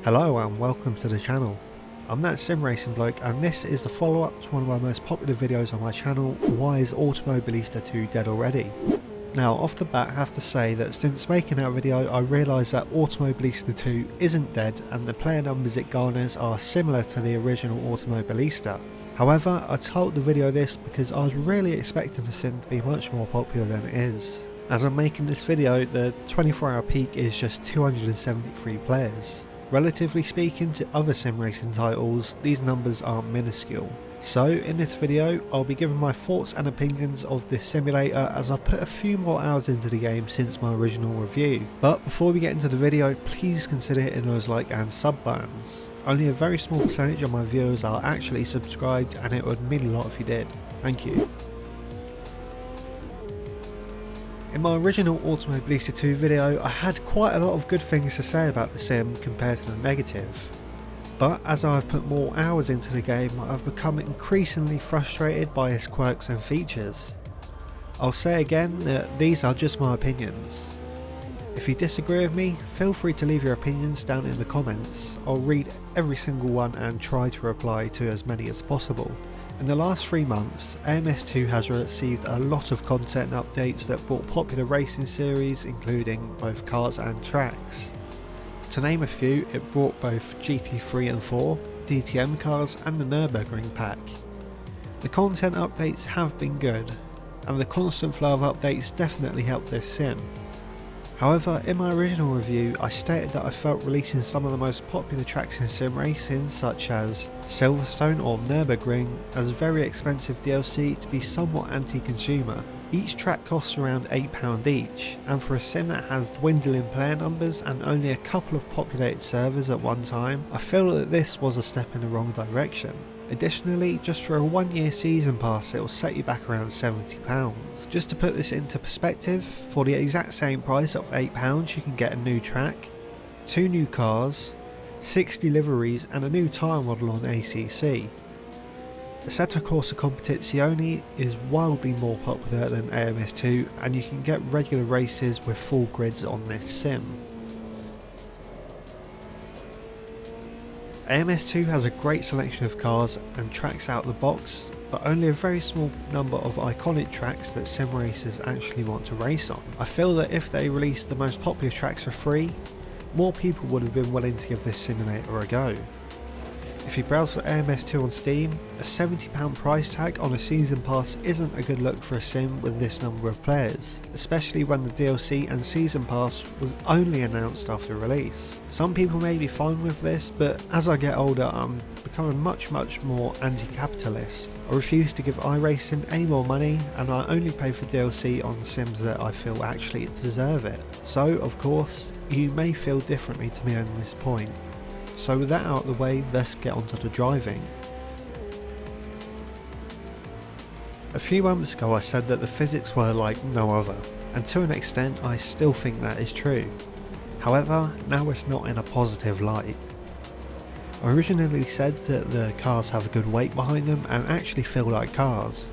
Hello and welcome to the channel. I'm that sim racing bloke and this is the follow up to one of my most popular videos on my channel, Why is Automobilista 2 dead already? Now off the bat I have to say that since making that video I realised that Automobilista 2 isn't dead and the player numbers it garners are similar to the original Automobilista. However, I titled the video this because I was really expecting the sim to be much more popular than it is. As I'm making this video, the 24-hour peak is just 273 players. Relatively speaking to other sim racing titles, these numbers are minuscule. So in this video I'll be giving my thoughts and opinions of this simulator as I've put a few more hours into the game since my original review. But before we get into the video, please consider hitting those like and sub buttons. Only a very small percentage of my viewers are actually subscribed and it would mean a lot if you did. Thank you. In my original Automobilista 2 video I had quite a lot of good things to say about the sim compared to the negative. But as I've put more hours into the game I've become increasingly frustrated by its quirks and features. I'll say again that these are just my opinions. If you disagree with me, feel free to leave your opinions down in the comments. I'll read every single one and try to reply to as many as possible. In the last 3 months, AMS2 has received a lot of content updates that brought popular racing series including both cars and tracks. To name a few, it brought both GT3 and 4, DTM cars and the Nürburgring pack. The content updates have been good, and the constant flow of updates definitely helped this sim. However, in my original review I stated that I felt releasing some of the most popular tracks in sim racing such as Silverstone or Nürburgring as very expensive DLC to be somewhat anti-consumer. Each track costs around £8 each, and for a sim that has dwindling player numbers and only a couple of populated servers at one time, I feel that this was a step in the wrong direction. Additionally, just for a 1-year season pass it will set you back around £70. Just to put this into perspective, for the exact same price of £8 you can get a new track, 2 new cars, 60 liveries and a new tyre model on ACC. Assetto Corsa Competizione is wildly more popular than AMS2 and you can get regular races with full grids on this sim. AMS2 has a great selection of cars and tracks out the box, but only a very small number of iconic tracks that sim racers actually want to race on. I feel that if they released the most popular tracks for free, more people would have been willing to give this simulator a go. If you browse for AMS2 on Steam, a £70 price tag on a season pass isn't a good look for a sim with this number of players, especially when the DLC and season pass was only announced after release. Some people may be fine with this, but as I get older I'm becoming much more anti-capitalist. I refuse to give iRacing any more money and I only pay for DLC on sims that I feel actually deserve it. So of course, you may feel differently to me on this point. So with that out of the way, let's get onto the driving. A few months ago I said that the physics were like no other, and to an extent I still think that is true. However, now it's not in a positive light. I originally said that the cars have a good weight behind them and actually feel like cars.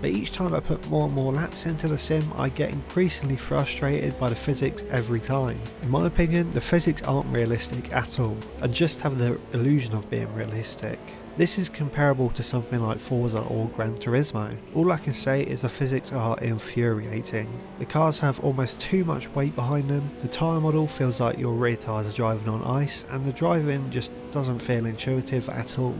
But each time I put more and more laps into the sim I get increasingly frustrated by the physics every time. In my opinion the physics aren't realistic at all and just have the illusion of being realistic. This is comparable to something like Forza or Gran Turismo. All I can say is the physics are infuriating. The cars have almost too much weight behind them, the tyre model feels like your rear tyres are driving on ice and the driving just doesn't feel intuitive at all.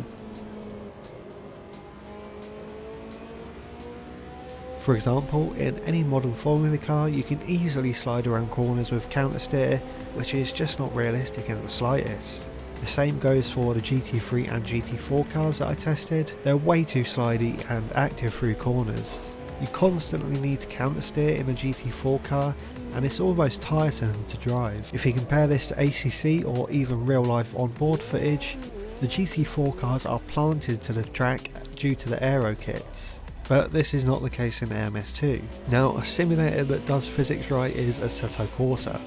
For example, in any modern Formula car you can easily slide around corners with counter steer, which is just not realistic in the slightest. The same goes for the GT3 and GT4 cars that I tested, they're way too slidey and active through corners. You constantly need to counter steer in a GT4 car and it's almost tiresome to drive. If you compare this to ACC or even real life onboard footage, the GT4 cars are planted to the track due to the aero kits. But this is not the case in AMS2. Now a simulator that does physics right is Assetto Corsa.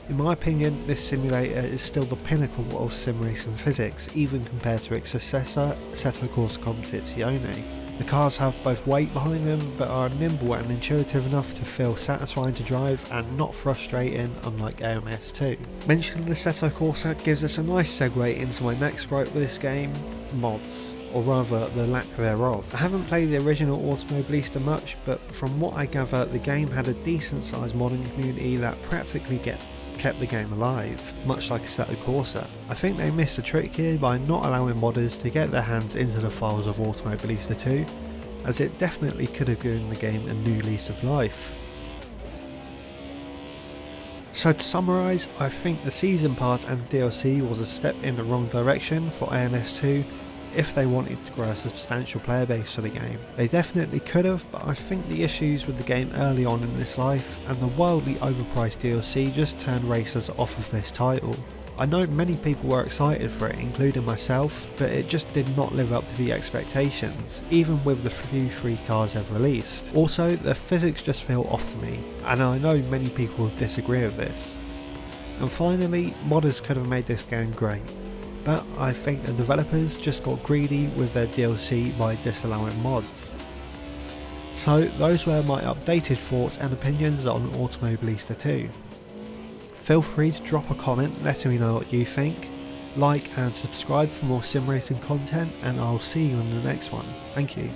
In my opinion this simulator is still the pinnacle of sim racing physics even compared to its successor Assetto Corsa Competizione. The cars have both weight behind them, but are nimble and intuitive enough to feel satisfying to drive and not frustrating, unlike AMS2. Mentioning the Assetto Corsa gives us a nice segue into my next gripe with this game: mods, or rather the lack thereof. I haven't played the original Automobilista much, but from what I gather, the game had a decent sized modding community that practically kept the game alive, much like Assetto Corsa. I think they missed a trick here by not allowing modders to get their hands into the files of Automobilista 2, as it definitely could have given the game a new lease of life. So to summarise, I think the Season Pass and DLC was a step in the wrong direction for AMS2 if they wanted to grow a substantial player base for the game. They definitely could have, but I think the issues with the game early on in its life and the wildly overpriced DLC just turned racers off of this title. I know many people were excited for it, including myself, but it just did not live up to the expectations, even with the few free cars they've released. Also, the physics just feel off to me, and I know many people will disagree with this. And finally, modders could have made this game great, but I think the developers just got greedy with their DLC by disallowing mods. So those were my updated thoughts and opinions on Automobilista 2. Feel free to drop a comment letting me know what you think, like and subscribe for more sim racing content, and I'll see you in the next one. Thank you.